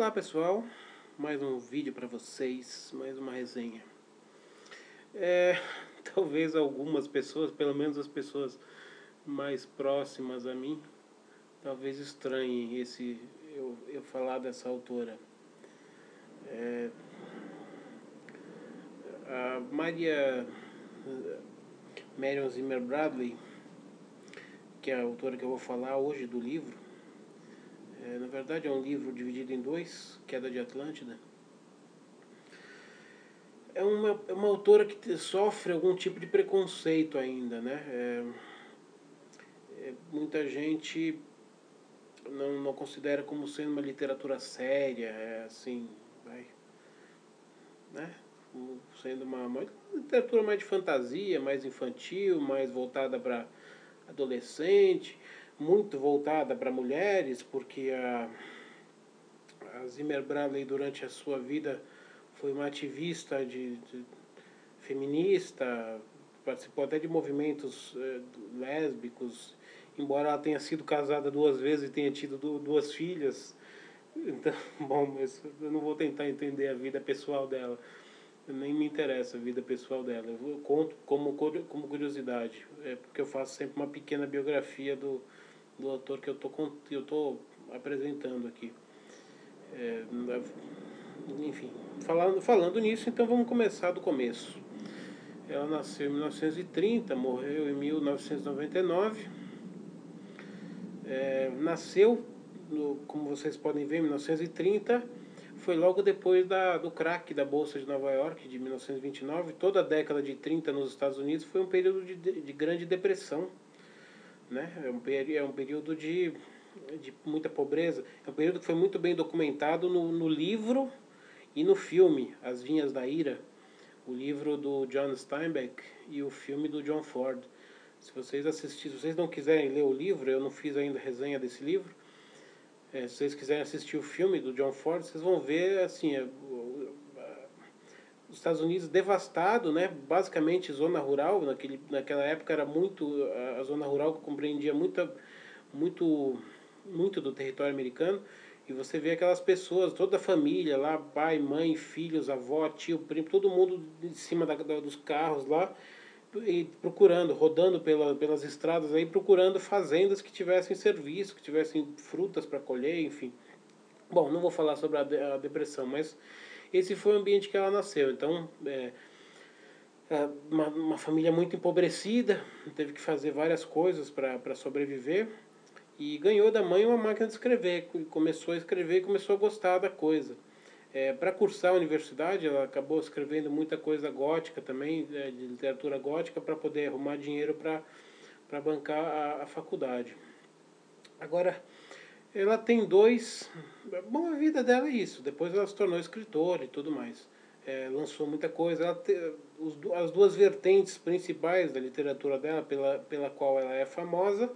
Olá pessoal, mais um vídeo para vocês, mais uma resenha. Talvez algumas pessoas, pelo menos as pessoas mais próximas a mim, talvez estranhem eu falar dessa autora. A Marion Zimmer Bradley, que é a autora que eu vou falar hoje do livro, na verdade é um livro dividido em dois, Queda de Atlântida. É uma autora que sofre algum tipo de preconceito ainda, né? Muita gente não considera como sendo uma literatura séria, assim, né? Como sendo uma literatura mais de fantasia, mais infantil, mais voltada para adolescente, muito voltada para mulheres, porque a Zimmer Bradley durante a sua vida foi uma ativista feminista, participou até de movimentos lésbicos, embora ela tenha sido casada 2 vezes e tenha tido duas filhas. Então, bom, mas eu não vou tentar entender a vida pessoal dela. Nem me interessa a vida pessoal dela. Eu conto como curiosidade, porque eu faço sempre uma pequena biografia do autor que eu tô apresentando aqui. Enfim, falando nisso, então vamos começar do começo. Ela nasceu em 1930, morreu em 1999. Nasceu, como vocês podem ver, em 1930. Foi logo depois do crack da Bolsa de Nova York, de 1929. Toda a década de 30 nos Estados Unidos foi um período de grande depressão. Né? É um período de muita pobreza. É um período que foi muito bem documentado no livro e no filme As Vinhas da Ira, o livro do John Steinbeck e o filme do John Ford. Se vocês não quiserem ler o livro, eu não fiz ainda resenha desse livro. Se vocês quiserem assistir o filme do John Ford, vocês vão ver assim, os Estados Unidos devastado, né? Basicamente zona rural. Naquela época era muito a zona rural que compreendia muito do território americano. E você vê aquelas pessoas, toda a família lá, pai, mãe, filhos, avó, tio, primo, todo mundo em cima dos carros lá, e procurando, rodando pelas estradas aí, procurando fazendas que tivessem serviço, que tivessem frutas para colher, enfim. Bom, não vou falar sobre a depressão, mas esse foi o ambiente que ela nasceu. Então, uma família muito empobrecida, teve que fazer várias coisas para sobreviver, e ganhou da mãe uma máquina de escrever, começou a escrever e começou a gostar da coisa. Para cursar a universidade, ela acabou escrevendo muita coisa gótica também, de literatura gótica, para poder arrumar dinheiro para bancar a faculdade. Agora, ela tem Bom, a vida dela é isso. Depois ela se tornou escritora e tudo mais. Lançou muita coisa. As duas vertentes principais da literatura dela, pela qual ela é famosa,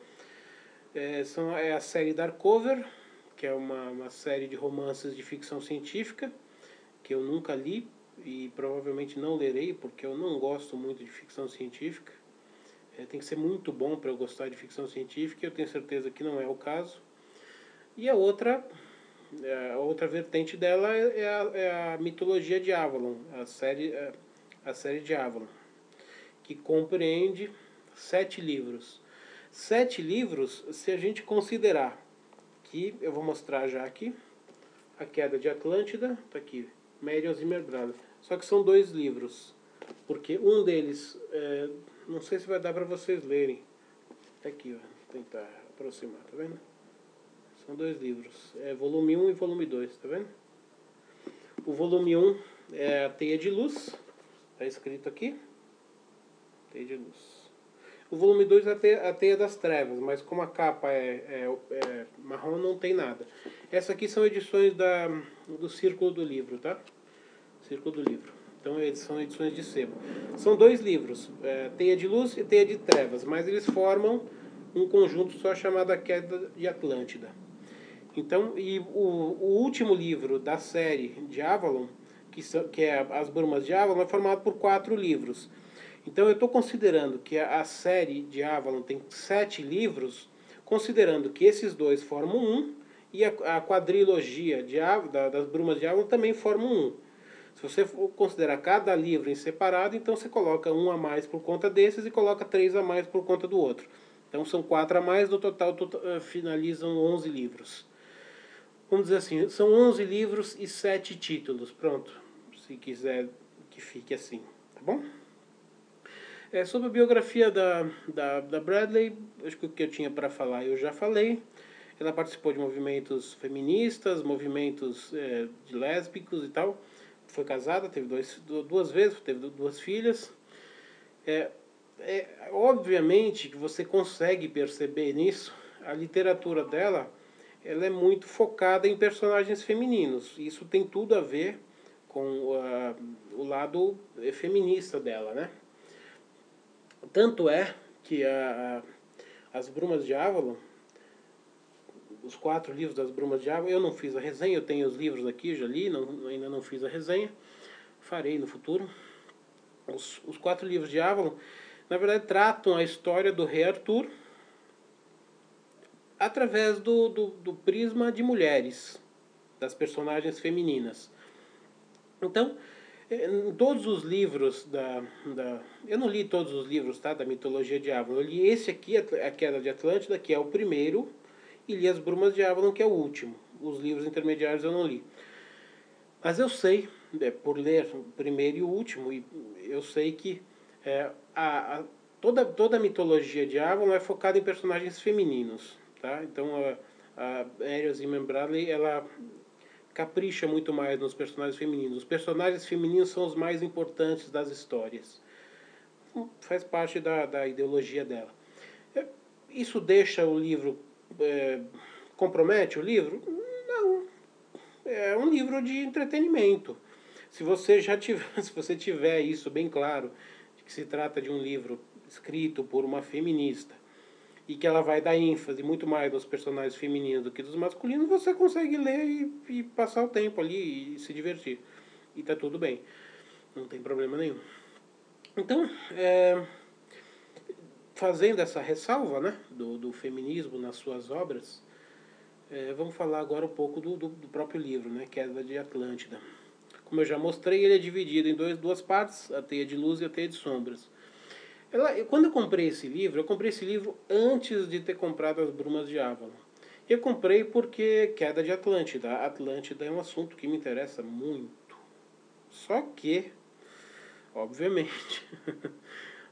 são a série Darkover, que é uma série de romances de ficção científica, que eu nunca li e provavelmente não lerei, porque eu não gosto muito de ficção científica. Tem que ser muito bom para eu gostar de ficção científica, e eu tenho certeza que não é o caso. E a outra vertente dela é a mitologia de Avalon, a série de Avalon, que compreende 7 livros. 7 livros, se a gente considerar que, eu vou mostrar já aqui, A Queda de Atlântida, está aqui, Marion Zimmer Bradley. Só que são 2 livros, porque um deles, não sei se vai dar para vocês lerem. Está aqui, ó, vou tentar aproximar, tá vendo? São 2 livros, volume 1 e volume 2, tá vendo? O volume 1 é A Teia de Luz, está escrito aqui, Teia de Luz. O volume 2 é a Teia das Trevas, mas como a capa é marrom, não tem nada. Essas aqui são edições do Círculo do Livro, tá? Círculo do Livro. Então são edições de sebo. São 2 livros, Teia de Luz e Teia de Trevas, mas eles formam um conjunto só chamado A Queda de Atlântida. Então, e o último livro da série de Avalon, que é As Brumas de Avalon, é formado por 4 livros. Então eu estou considerando que a série de Avalon tem 7 livros, considerando que esses 2 formam um E a quadrilogia das Brumas de Avalon também formam um. Se você for considerar cada livro em separado, então você coloca um a mais por conta desses e coloca 3 a mais por conta do outro. Então são 4 a mais, no total finalizam 11 livros. Vamos dizer assim, são 11 livros e 7 títulos. Pronto, se quiser que fique assim, tá bom? Sobre a biografia da Bradley, acho que o que eu tinha para falar eu já falei. Ela participou de movimentos feministas, movimentos de lésbicos e tal. Foi casada, teve duas vezes, teve 2 filhas. Obviamente que você consegue perceber nisso, a literatura dela ela é muito focada em personagens femininos. Isso tem tudo a ver com o lado feminista dela, né? Tanto é que as Brumas de Avalon, os 4 livros das Brumas de Avalon, eu não fiz a resenha, eu tenho os livros aqui, já li, ainda não fiz a resenha, farei no futuro. Os 4 livros de Avalon, na verdade, tratam a história do rei Arthur através do prisma de mulheres, das personagens femininas. Então, em todos os livros eu não li todos os livros, tá, da mitologia de Avalon. Eu li esse aqui, A Queda de Atlântida, que é o primeiro, e li As Brumas de Avalon, que é o último. Os livros intermediários eu não li. Mas eu sei, por ler o primeiro e o último, eu sei que toda a mitologia de Avalon é focada em personagens femininos. Tá? Então a Aria Zimmer Bradley ela capricha muito mais nos personagens femininos. Os personagens femininos são os mais importantes das histórias. Faz parte da ideologia dela. Isso deixa o livro... compromete o livro? Não. É um livro de entretenimento. Se você tiver isso bem claro, de que se trata de um livro escrito por uma feminista, e que ela vai dar ênfase muito mais nos personagens femininos do que dos masculinos, você consegue ler e passar o tempo ali e se divertir. E tá tudo bem. Não tem problema nenhum. Então, fazendo essa ressalva, né, do feminismo nas suas obras, vamos falar agora um pouco do próprio livro, né, Queda de Atlântida. Como eu já mostrei, ele é dividido em duas partes, a Teia de Luz e a Teia de Sombras. Quando eu comprei esse livro antes de ter comprado As Brumas de Avalon. Eu comprei porque Queda de Atlântida. A Atlântida é um assunto que me interessa muito. Só que, obviamente,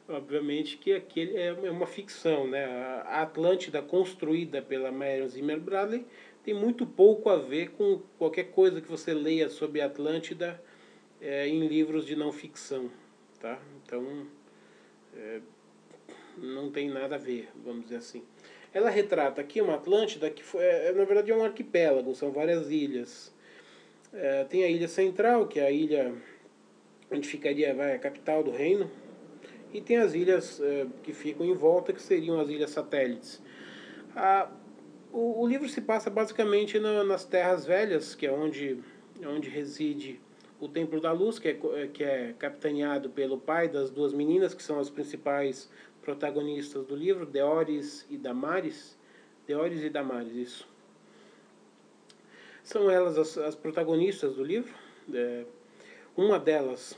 obviamente que aquele é uma ficção, né? A Atlântida construída pela Mary Zimmer Bradley tem muito pouco a ver com qualquer coisa que você leia sobre a Atlântida em livros de não ficção, tá? Então não tem nada a ver, vamos dizer assim. Ela retrata aqui uma Atlântida que na verdade é um arquipélago, são várias ilhas. Tem a ilha central, que é a ilha onde ficaria a capital do reino, e tem as ilhas que ficam em volta, que seriam as ilhas satélites. O livro se passa basicamente nas Terras Velhas, que é onde reside o Templo da Luz, que é capitaneado pelo pai das 2 meninas, que são as principais protagonistas do livro, Deoris e Damaris. Deoris e Damaris, isso. São elas as protagonistas do livro. Uma delas,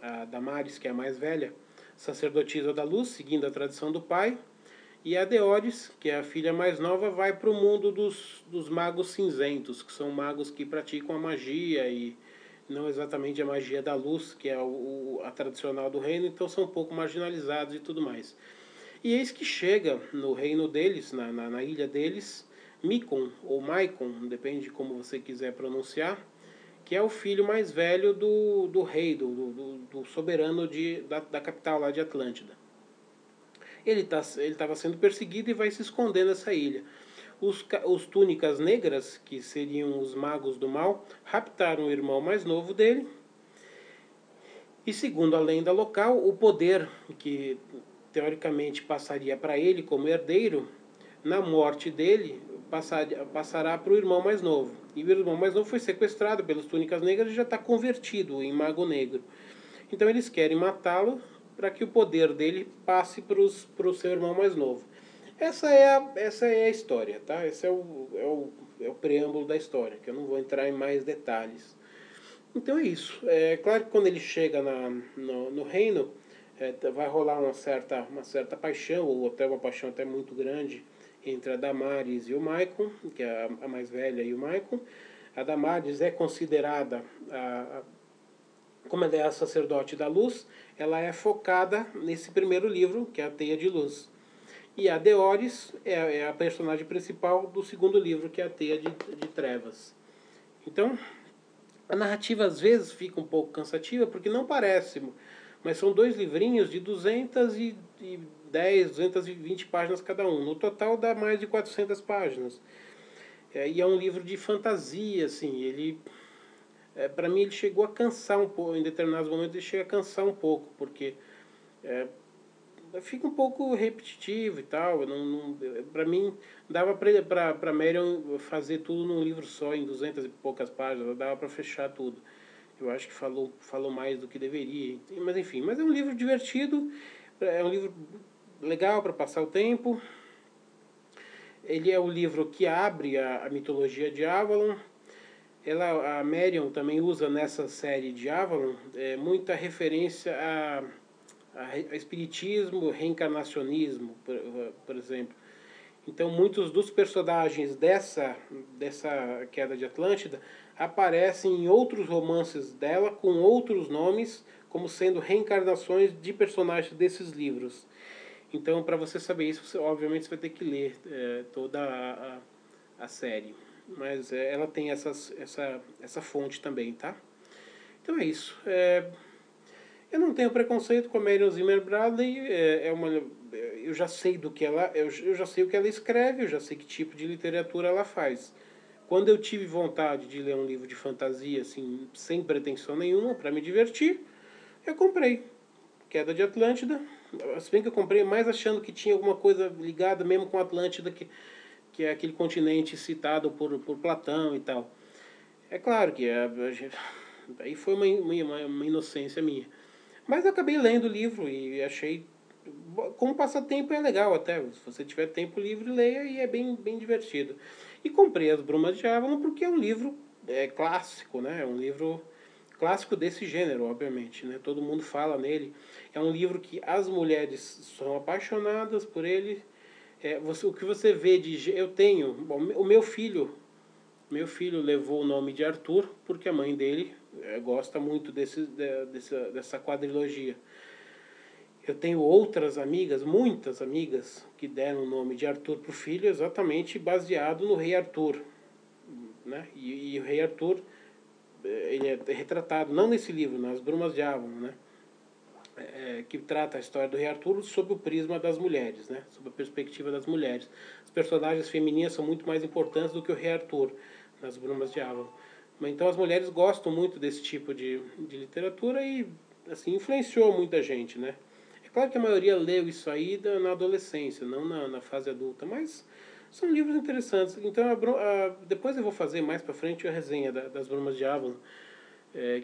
a Damaris, que é a mais velha, sacerdotisa da luz, seguindo a tradição do pai. E a Deoris, que é a filha mais nova, vai para o mundo dos magos cinzentos, que são magos que praticam a magia e não exatamente a magia da luz, que é a tradicional do reino, então são um pouco marginalizados e tudo mais. E eis que chega no reino deles, na ilha deles, Micon, ou Maicon, depende de como você quiser pronunciar, que é o filho mais velho do rei, do soberano da capital lá de Atlântida. Ele estava sendo perseguido e vai se esconder nessa ilha. Os Túnicas Negras, que seriam os magos do mal, raptaram o irmão mais novo dele. E segundo a lenda local, o poder que teoricamente passaria para ele como herdeiro, na morte dele, passará para o irmão mais novo. E o irmão mais novo foi sequestrado pelos Túnicas Negras e já está convertido em mago negro. Então eles querem matá-lo para que o poder dele passe para o seu irmão mais novo. Essa é a história, tá? Esse é o preâmbulo da história, que eu não vou entrar em mais detalhes. Então é isso. É claro que quando ele chega no reino, vai rolar uma certa paixão, ou até uma paixão até muito grande, entre a Damaris e o Maicon, que é a mais velha, e o Maicon. A Damaris é considerada, como ela é a sacerdote da luz, ela é focada nesse primeiro livro, que é a Teia de Luz. E a Deoris é a personagem principal do segundo livro, que é a Teia de Trevas. Então, a narrativa às vezes fica um pouco cansativa, porque não parece, mas são dois livrinhos de 210, 220 páginas cada um. No total dá mais de 400 páginas. E é um livro de fantasia, assim, para mim ele chegou a cansar um pouco, em determinados momentos ele chega a cansar um pouco, porque fica um pouco repetitivo e tal. Para mim, dava para Marion fazer tudo num livro só, em 200 e poucas páginas, dava para fechar tudo. Eu acho que falou mais do que deveria. Mas enfim, mas é um livro divertido, é um livro legal para passar o tempo. Ele é o livro que abre a mitologia de Avalon. A Marion também usa nessa série de Avalon muita referência a espiritismo, reencarnacionismo, por exemplo. Então, muitos dos personagens dessa Queda de Atlântida aparecem em outros romances dela com outros nomes, como sendo reencarnações de personagens desses livros. Então, para você saber isso, obviamente você vai ter que ler toda a série. Mas ela tem essa fonte também, tá? Então é isso. Eu não tenho preconceito com a Marion Zimmer Bradley. Eu já sei do que ela, eu já sei o que ela escreve, eu já sei que tipo de literatura ela faz. Quando eu tive vontade de ler um livro de fantasia, assim, sem pretensão nenhuma, para me divertir, eu comprei Queda de Atlântida. Se bem que eu comprei mais achando que tinha alguma coisa ligada mesmo com Atlântida, que é aquele continente citado por Platão e tal. É claro que aí foi uma inocência minha. Mas eu acabei lendo o livro e achei. Como passatempo é legal até. Se você tiver tempo livre, leia e é bem divertido. E comprei As Brumas de Avalon porque é um livro clássico, né? É um livro clássico desse gênero, obviamente, né? Todo mundo fala nele. É um livro que as mulheres são apaixonadas por ele. O que você vê de... Eu tenho... Bom, o meu filho levou o nome de Arthur porque a mãe dele gosta muito dessa quadrilogia. Eu tenho outras amigas, muitas amigas, que deram o nome de Arthur para o filho exatamente baseado no rei Arthur. Né? E o rei Arthur ele é retratado, não nesse livro, nas Brumas de Avalon, né? Que trata a história do rei Arthur sob o prisma das mulheres, né? Sob a perspectiva das mulheres. As personagens femininas são muito mais importantes do que o rei Arthur nas Brumas de Avalon. Então as mulheres gostam muito desse tipo de literatura e assim influenciou muita gente, né? É claro que a maioria leu isso aí na adolescência, não na fase adulta, mas são livros interessantes. Então depois eu vou fazer mais para frente a resenha das Brumas de Avalon,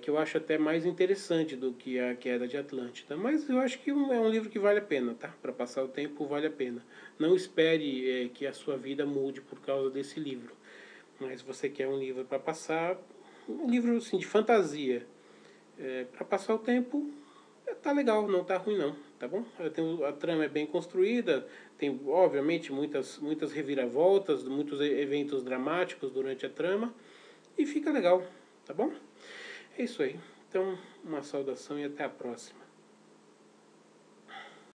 que eu acho até mais interessante do que a Queda de Atlântida. Mas eu acho que é um livro que vale a pena, tá? Para passar o tempo vale a pena. Não espere que a sua vida mude por causa desse livro. Mas se você quer um livro para passar, um livro assim, de fantasia, para passar o tempo, tá legal, não tá ruim não, tá bom? A trama é bem construída, tem obviamente muitas reviravoltas, muitos eventos dramáticos durante a trama, e fica legal, tá bom? É isso aí. Então, uma saudação e até a próxima.